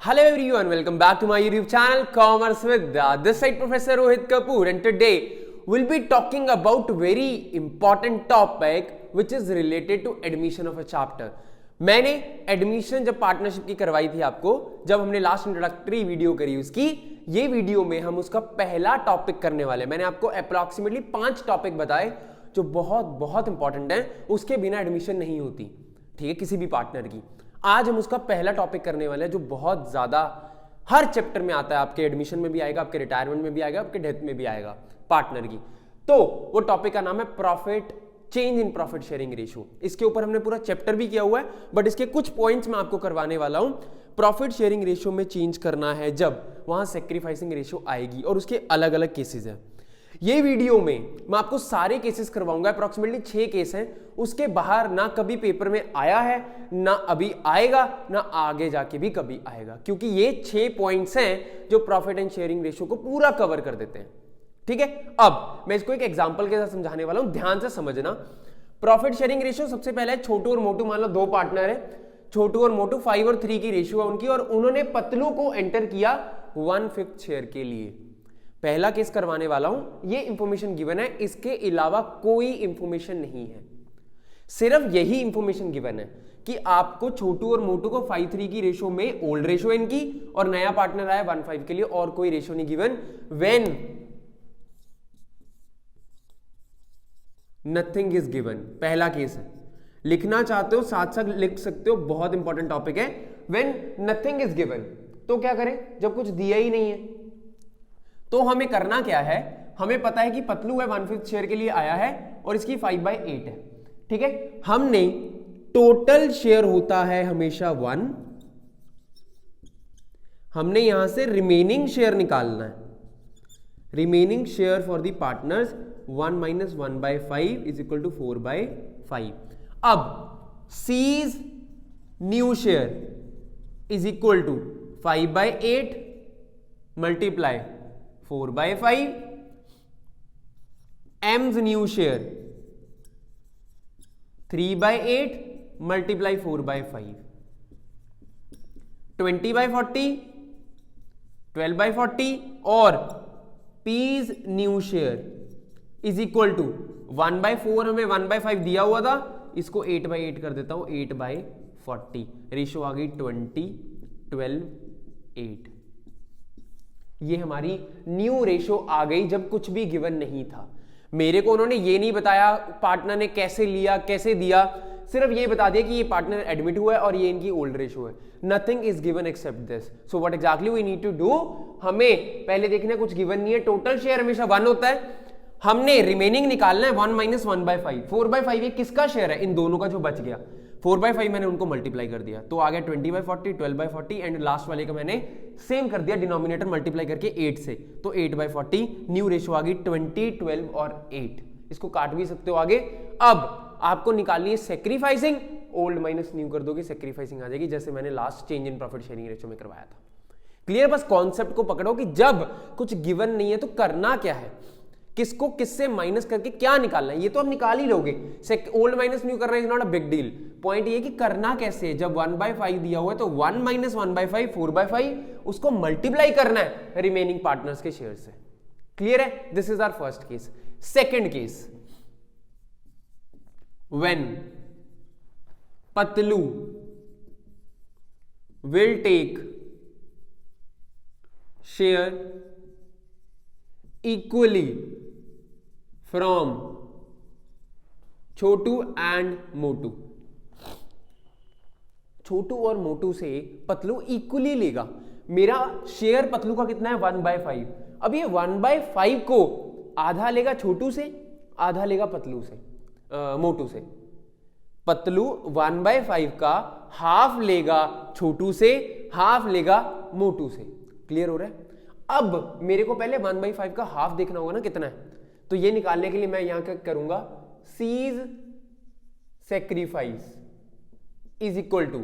Hello everyone, welcome back to my YouTube channel Commerce with this side Professor Rohit Kapoor, and today we'll be talking about very important topic which is related to admission of a chapter. मैंने admission जब partnership की करवाई थी आपको, जब हमने last introductory video करी उसकी, ये वीडियो में हम उसका पहला टॉपिक करने वाले हैं। मैंने आपको अप्रोक्सीमेटली 5 टॉपिक बताए जो बहुत बहुत इंपॉर्टेंट हैं, उसके बिना एडमिशन नहीं होती, ठीक है, किसी भी पार्टनर की। आज हम उसका पहला टॉपिक करने वाले हैं जो बहुत ज्यादा हर चैप्टर में आता है, आपके एडमिशन में भी आएगा, आपके रिटायरमेंट में भी आएगा, आपके डेथ में भी आएगा पार्टनर की। तो वो टॉपिक का नाम है profit change in profit sharing ratio. इसके ऊपर हमने पूरा चैप्टर भी किया हुआ है, बट इसके कुछ पॉइंट्स मैं आपको करवाने वाला हूं। प्रॉफिट शेयरिंग रेशियो में चेंज करना है जब वहां सेक्रीफाइसिंग रेशियो आएगी, और उसके अलग अलग केसेस हैं। ये वीडियो में मैं आपको सारे केसेस करवाऊंगा, अप्रोक्सीमेटली 6 केस हैं। उसके बाहर ना कभी पेपर में आया है, ना अभी आएगा, ना आगे जाके भी कभी आएगा, क्योंकि ये 6 पॉइंट्स हैं जो प्रॉफिट एंड शेयरिंग रेशियो को पूरा कवर कर देते हैं, ठीक है। अब मैं इसको एक एग्जांपल के साथ समझाने वाला हूं, ध्यान से समझना। प्रॉफिट शेयरिंग रेशियो सबसे पहले है छोटू और मोटू। मान लो 2 पार्टनर है, छोटू और मोटू, 5 और 3 की रेशियो है उनकी, और उन्होंने पतलू को एंटर किया 1/5 शेयर के लिए। पहला केस करवाने वाला हूं, ये इंफॉर्मेशन गिवन है, इसके अलावा कोई इंफॉर्मेशन नहीं है, सिर्फ यही इंफॉर्मेशन गिवन है कि आपको छोटू और मोटू को 5/3 की रेशियो में ओल्ड रेशियो इनकी, और नया पार्टनर आया 1/5 के लिए, और कोई रेशियो नहीं given. When nothing is given, पहला केस है। लिखना चाहते हो साथ साथ लिख सकते हो, बहुत इंपॉर्टेंट टॉपिक है। व्हेन नथिंग इज गिवन, तो क्या करें जब कुछ दिया ही नहीं है। तो हमें करना क्या है, हमें पता है कि पतलू है 1/5 शेयर के लिए आया है, और इसकी 5/8 है, ठीक है। हमने टोटल शेयर होता है हमेशा 1, हमने यहां से रिमेनिंग शेयर निकालना है। Remaining share for the partners 1 - 1/5 is equal to 4/5। अब C's new share is equal to 5/8 multiply 4/5, M's new share 3/8 multiply 4/5, 20/40 12/40, और P's new share is equal to 1/4, हमें 1/5 दिया हुआ था, इसको 8/8 कर देता हूं, 8/40। रेशियो आ गई 20, 12, 8। ये हमारी न्यू रेशो आ गई जब कुछ भी गिवन नहीं था। मेरे को उन्होंने ये नहीं बताया पार्टनर ने कैसे लिया, कैसे दिया, सिर्फ ये बता दिया कि ये पार्टनर एडमिट हुआ है और ये इनकी ओल्ड रेशो है। Nothing is given except this. So what exactly we need to do, हमें पहले देखना कुछ गिवन नहीं है, टोटल शेयर हमेशा 1 होता है, हमने रिमेनिंग निकालना है 1 - 1/5। 4/5 ये किसका शेयर है, इन दोनों का जो बच गया। 4/5 मैंने उनको मल्टीप्लाई कर दिया, तो आ गया 20/40, 12/40, एंड लास्ट वाले का मैंने सेम कर दिया, डिनोमिनेटर मल्टीप्लाई करके 8 से, तो 8/40। न्यू रेशो आ गई 20, 12 और 8। इसको काट भी सकते हो आगे। अब आपको निकालनी है सेक्रीफाइसिंग, ओल्ड माइनस न्यू कर दोगे, सेक्रीफाइसिंग आ जाएगी, जैसे मैंने last change in profit sharing ratio में करवाया था। क्लियर, बस कॉन्सेप्ट को पकड़ो कि जब कुछ गिवन नहीं है तो करना क्या है, किसको किससे माइनस करके क्या निकालना है, ये तो आप निकाल ही लोगे। ओल्ड माइनस न्यू करना is not a big deal. Point ये कि करना कैसे, जब 1/5 दिया हुआ है तो 1 - 1/5 4/5, उसको मल्टीप्लाई करना है रिमेनिंग पार्टनर्स के शेयर से। क्लियर है, this is our first case. Second case, when Patlu will take share equally from Chhotu and Motu. Chhotu और मोटू से पतलू इक्वली लेगा। मेरा शेयर पतलू का कितना है 1/5। अब ये 1/5 को आधा लेगा छोटू से, आधा लेगा पतलू से, मोटू से। पतलू 1/5 का हाफ लेगा छोटू से, हाफ लेगा मोटू से। क्लियर हो रहा है। अब मेरे को पहले 1/5 का हाफ देखना होगा ना कितना है, तो ये निकालने के लिए मैं यहां क्या करूंगा, C's sacrifice is equal to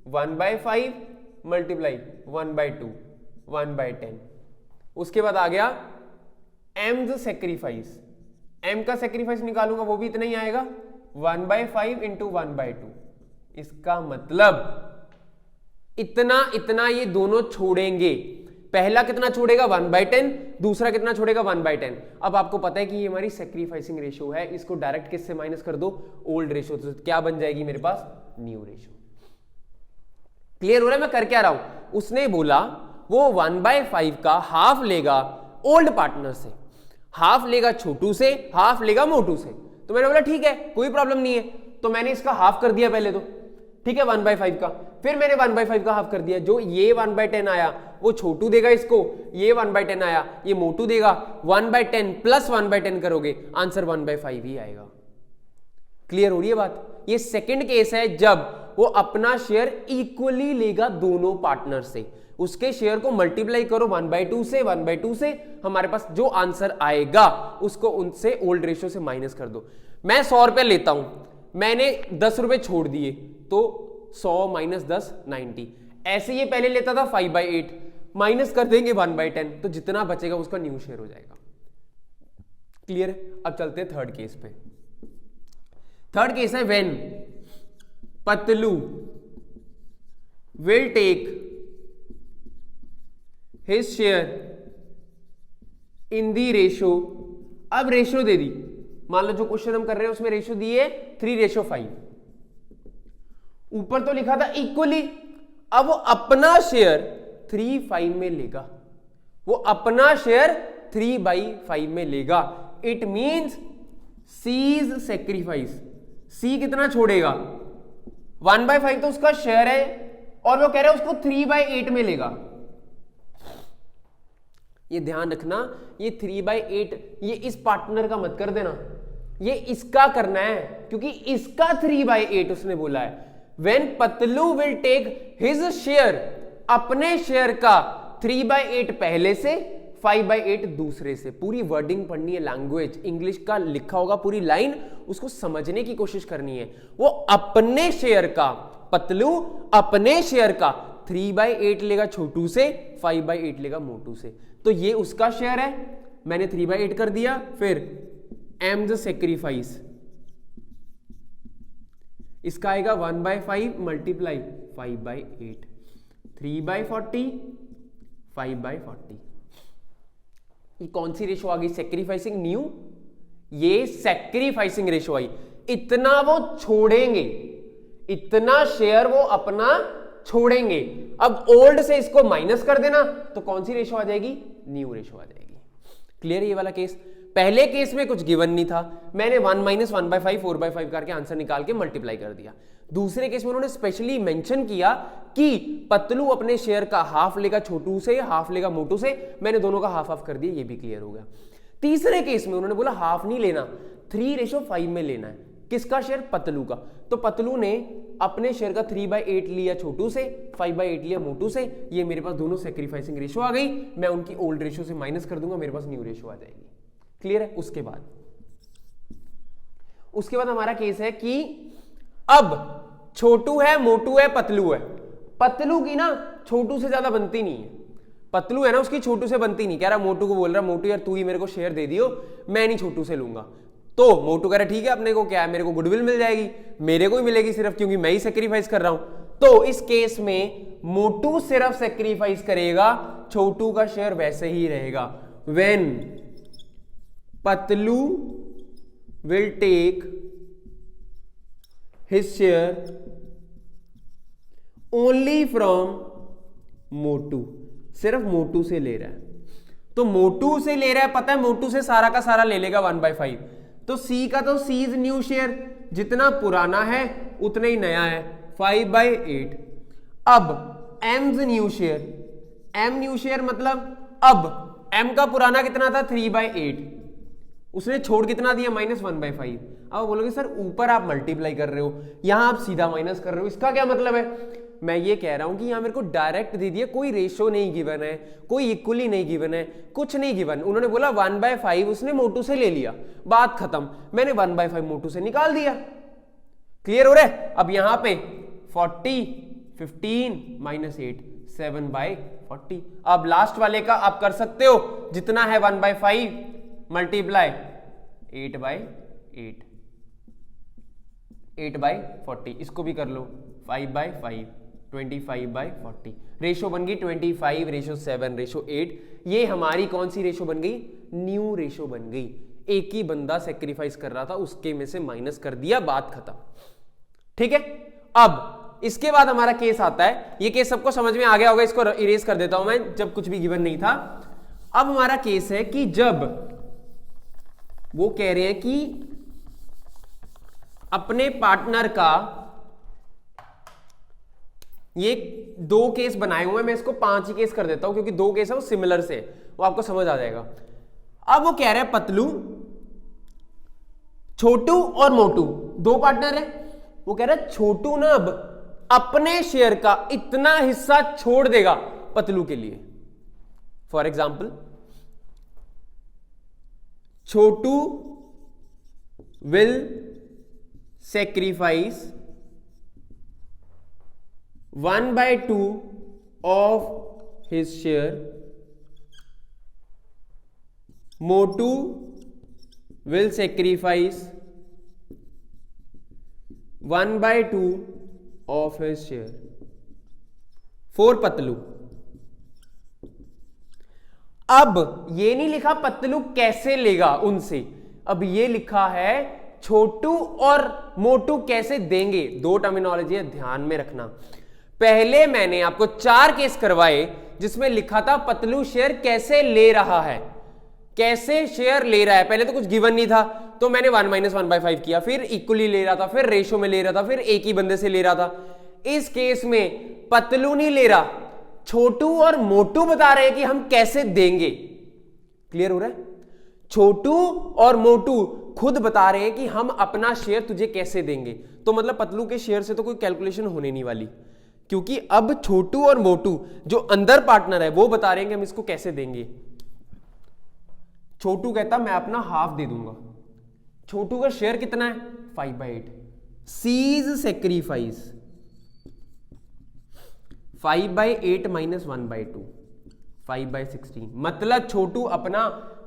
1/5 multiply 1/2 1/10। उसके बाद आ गया एम्स सेक्रीफाइस, एम का सेक्रीफाइस निकालूंगा वो भी इतना ही आएगा, 1/5 इंटू 1/2। इसका मतलब इतना इतना ये दोनों छोड़ेंगे। पहला कितना छोड़ेगा 1/10, दूसरा कितना छोड़ेगा 1/10। अब आपको पता है कि ये हमारी सेक्रीफाइसिंग रेशियो है, इसको डायरेक्ट किससे माइनस कर दो, ओल्ड रेशियो। तो क्या बन जाएगी मेरे पास, न्यू रेशियो। क्लियर हो रहा है मैं कर क्या रहा हूं? उसने बोला वो 1/5 का हाफ लेगा ओल्ड पार्टनर से, हाफ लेगा छोटू से, हाफ लेगा मोटू से। तो मैंने बोला ठीक है कोई प्रॉब्लम नहीं है, तो मैंने इसका हाफ कर दिया पहले तो, ठीक है 1/5 का। फिर मैंने 1/5 का हाफ कर दिया, जो ये 1/10 आया वो छोटू देगा इसको, ये 1/10 आया ये मोटू देगा। 1/10 प्लस 1/10 करोगे आंसर 1/5 ही आएगा। क्लियर हो रही है बात? ये सेकंड केस है जब वो अपना शेयर इक्वली लेगा दोनों पार्टनर से, उसके शेयर को मल्टीप्लाई करो 1/2 से, 1/2 से, हमारे पास जो आंसर आएगा उसको उनसे ओल्ड रेशियो से माइनस कर दो। मैं 100 रुपए लेता हूं, मैंने 10 रुपए छोड़ दिए, तो 100 माइनस 10 90। ऐसे ये पहले लेता था 5/8, माइनस कर देंगे 1/10, तो जितना बचेगा उसका न्यू शेयर हो जाएगा। क्लियर है? अब चलते हैं थर्ड केस पे। थर्ड केस है when Patlu will take his share in the ratio. अब रेशियो दे दी, मान लो जो क्वेश्चन हम कर रहे हैं उसमें रेशियो दी है 3:5, ऊपर तो लिखा था इक्वली। अब वो अपना शेयर 3/5 में लेगा, वो अपना शेयर 3/5 में लेगा। इट मींस सीज सेक्रीफाइस, सी कितना छोड़ेगा 1/5 तो उसका शेयर है, और वो कह रहा है उसको 3/8 में लेगा। ये ध्यान रखना, ये 3/8 ये इस पार्टनर का मत कर देना, ये इसका करना है, क्योंकि इसका 3/8 उसने बोला है। When Patlu will take his share, अपने शेयर का 3/8 पहले से, 5/8 दूसरे से। पूरी वर्डिंग पढ़नी है, लैंग्वेज इंग्लिश का लिखा होगा पूरी लाइन, उसको समझने की कोशिश करनी है। वो अपने शेयर का, पतलू अपने शेयर का 3/8 लेगा छोटू से, 5/8 लेगा मोटू से। तो ये उसका शेयर है, मैंने 3/8 कर दिया। फिर एम द सेक्रीफाइस, इसका आएगा 1/5 मल्टीप्लाई 5/8, 3/40, 5/40। ये कौन सी रेशो आ गई? Sacrificing new. ये सेक्रीफाइसिंग रेशो आई। इतना वो छोड़ेंगे, इतना शेयर वो अपना छोड़ेंगे। अब ओल्ड से इसको माइनस कर देना, तो कौन सी रेशो आ जाएगी? न्यू रेशो आ जाएगी। क्लियर? ये वाला केस। पहले केस में कुछ गिवन नहीं था, मैंने 1 - 1/5 4/5 करके आंसर निकाल के मल्टीप्लाई कर दिया। दूसरे केस में उन्होंने स्पेशली मेंशन किया कि पतलू अपने शेयर का हाफ लेगा छोटू से, हाफ लेगा मोटू से, मैंने दोनों का हाफ हाफ कर दिया, ये भी क्लियर हो गया। तीसरे केस में उन्होंने बोला हाफ नहीं लेना, 3:5 में लेना है। किसका शेयर? पतलू का। तो पतलू ने अपने शेयर का 3/8 लिया छोटू से, 5/8 लिया मोटू से। ये मेरे पास दोनों सेक्रीफाइसिंग रेशो आ गई, मैं उनकी ओल्ड रेशो से माइनस कर दूंगा, मेरे पास न्यू रेशो आ जाएगी। क्लियर है? उसके बाद हमारा केस है कि अब छोटू है, मोटू है, पतलू है। पतलू की ना छोटू से ज्यादा बनती नहीं है, पतलू है ना उसकी छोटू से बनती नहीं। कह रहा मोटू को, बोल रहा मोटू यार तू ही मेरे को शेयर दे दियो, मैं नहीं छोटू से लूंगा। तो मोटू कह रहा ठीक है, अपने को क्या है, मेरे को गुडविल मिल जाएगी, मेरे को ही मिलेगी सिर्फ, क्योंकि मैं ही सेक्रीफाइस कर रहा हूं। तो इस केस में मोटू सिर्फ सेक्रीफाइस करेगा, छोटू का शेयर वैसे ही रहेगा। When Patlu will take his share only from Motu, सिर्फ मोटू से ले रहा है। तो मोटू से ले रहा है, पता है मोटू से सारा का सारा ले लेगा 1/5। तो सी का तो सीज न्यू शेयर, जितना पुराना है उतना ही नया है, 5/8। अब M's new share, M new share मतलब अब एम का पुराना कितना था 3/8, उसने छोड़ कितना दिया -1/5। अब बोलोगे सर ऊपर आप मल्टीप्लाई कर रहे हो, यहां आप सीधा माइनस कर रहे हो, इसका क्या मतलब है? मैं ये कह रहा हूं कि यहां मेरे को डायरेक्ट दे दिया, कोई रेशो नहीं गिवन है, कोई इक्वली नहीं गिवन है, कुछ नहीं गिवन। उन्होंने बोला 1/5 उसने मोटू से ले लिया, बात खत्म, मैंने 1/5 मोटू से निकाल दिया। क्लियर हो रहा है? अब यहां पे 40 15 -8 7/40। अब लास्ट वाले का आप कर सकते हो, जितना है 1/5 मल्टीप्लाई 8/8, 8/40, इसको भी कर लो 5/5 25/40 रेशो बन गई 25:7:8। ये हमारी कौन सी रेशो बन गई? न्यू रेशो बन गई। एक ही बंदा सेक्रीफाइस कर रहा था, उसके में से माइनस कर दिया, बात खत्म। ठीक है, अब इसके बाद हमारा केस आता है। ये केस सबको समझ में आ गया होगा, इसको इरेज कर देता हूं मैं, जब कुछ भी गिवन नहीं था। अब हमारा केस है कि जब वो कह रहे हैं कि अपने पार्टनर का, ये 2 केस बनाए हुए हैं, मैं इसको 5 ही केस कर देता हूं क्योंकि 2 केस है वो सिमिलर से, वो आपको समझ आ जाएगा। अब वो कह रहे हैं पतलू, छोटू और मोटू 2 पार्टनर है। वो कह रहा है छोटू ना अब अपने शेयर का इतना हिस्सा छोड़ देगा पतलू के लिए। For example, Chhotu will sacrifice 1/2 of his share. Motu will sacrifice 1/2 of his share for Patlu. अब ये नहीं लिखा पतलू कैसे लेगा उनसे, अब ये लिखा है छोटू और मोटू कैसे देंगे। 2 टर्मिनोलॉजी है, ध्यान में रखना। पहले मैंने आपको 4 केस करवाए जिसमें लिखा था पतलू शेयर कैसे ले रहा है, कैसे शेयर ले रहा है। पहले तो कुछ गिवन नहीं था, तो मैंने 1 - 1/5 किया, फिर इक्वली ले रहा था, फिर रेशो में ले रहा था, फिर एक ही बंदे से ले रहा था। इस केस में पतलू नहीं ले रहा, छोटू और मोटू बता रहे हैं कि हम कैसे देंगे। क्लियर हो रहा है? छोटू और मोटू खुद बता रहे हैं कि हम अपना शेयर तुझे कैसे देंगे। तो मतलब पतलू के शेयर से तो कोई कैलकुलेशन होने नहीं वाली, क्योंकि अब छोटू और मोटू जो अंदर पार्टनर है वो बता रहे हैं कि हम इसको कैसे देंगे। छोटू कहता मैं अपना हाफ दे दूंगा। छोटू का शेयर कितना है? 5/8। C's sacrifice 5/8 - 1/2 5/16। मतलब छोटू अपना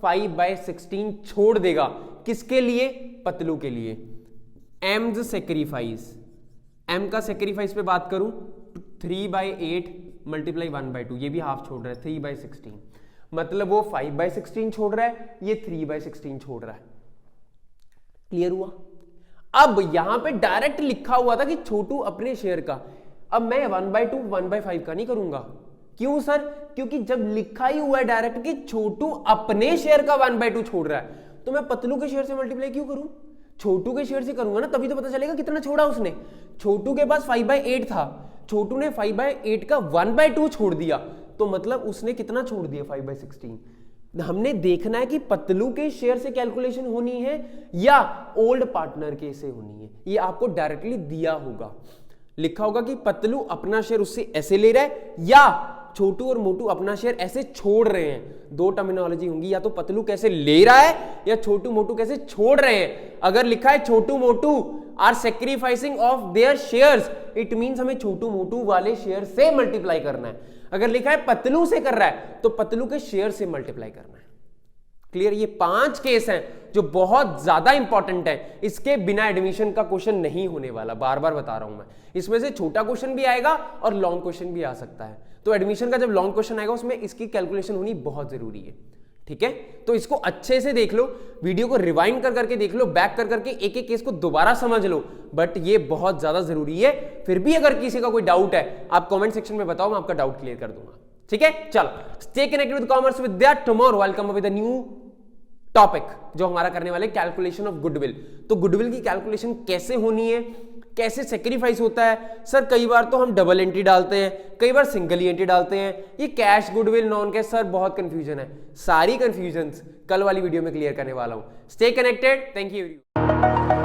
5/16 छोड़ देगा, किसके लिए? पतलू के लिए। एम्स सेक्रीफाइस, एम का सेक्रीफाइस पे बात करूं 3/8 × 1/2, ये भी हाफ छोड़ रहा है 3/16। मतलब वो 5/16 छोड़ रहा है, ये 3/16 छोड़ रहा है। क्लियर हुआ? अब यहां पे डायरेक्ट लिखा हुआ था कि छोटू अपने शेयर का, अब मैं 1/2 1/5 का नहीं करूंगा। क्यों सर? क्योंकि जब लिखा ही हुआ है डायरेक्ट कि छोटू अपने शेयर का 1/2 छोड़ रहा है, तो मैं पतलू के शेयर से मल्टीप्लाई क्यों करूं? छोटू के शेयर से करूंगा ना, तभी तो पता चलेगा कितना छोड़ा उसने। छोटू के पास 5/8 था, छोटू ने 5/8 का 1/2 छोड़ दिया, तो मतलब उसने कितना छोड़ दिया? 5/16। हमने देखना है कि पतलू के शेयर से कैलकुलेशन होनी है या ओल्ड पार्टनर के से होनी है। ये आपको डायरेक्टली दिया होगा, लिखा होगा कि पतलू अपना शेयर उससे ऐसे ले रहा है या छोटू और मोटू अपना शेयर ऐसे छोड़ रहे हैं। 2 टर्मिनोलॉजी होंगी, या तो पतलू कैसे ले रहा है या छोटू मोटू कैसे छोड़ रहे हैं। अगर लिखा है Chhotu Motu are sacrificing off their shares, it means हमें छोटू मोटू वाले शेयर से मल्टीप्लाई करना है। अगर लिखा है पतलू से कर रहा है, तो पतलू के शेयर से मल्टीप्लाई करना है। क्लियर? ये 5 केस हैं जो बहुत ज्यादा इंपॉर्टेंट है, इसके बिना एडमिशन का क्वेश्चन नहीं होने वाला। बार बार बता रहा हूं मैं, इसमें से छोटा क्वेश्चन भी आएगा और लॉन्ग क्वेश्चन भी आ सकता है। तो एडमिशन का जब लॉन्ग क्वेश्चन आएगा उसमें इसकी कैलकुलेशन होनी बहुत जरूरी है। ठीक है, तो इसको अच्छे से देख लो, वीडियो को रिवाइंड कर करके देख लो, बैक कर करके एक एक केस को दोबारा समझ लो, बट ये बहुत ज्यादा जरूरी है। फिर भी अगर किसी का कोई डाउट है, आप कमेंट सेक्शन में बताओ, मैं आपका डाउट क्लियर कर दूंगा। ठीक है, चलो, stay connected with commerce Vidya. Tomorrow I will come up with a new topic जो हमारा करने वाले कैलकुलेशन ऑफ गुडविल। तो गुडविल की कैलकुलेशन कैसे होनी है, कैसे सेक्रीफाइस होता है। सर कई बार तो हम डबल एंट्री डालते हैं, कई बार सिंगल एंट्री डालते हैं, ये cash goodwill non cash, sir बहुत कंफ्यूजन है। सारी कंफ्यूजन्स कल वाली वीडियो में क्लियर करने वाला हूं। Stay connected, thank you.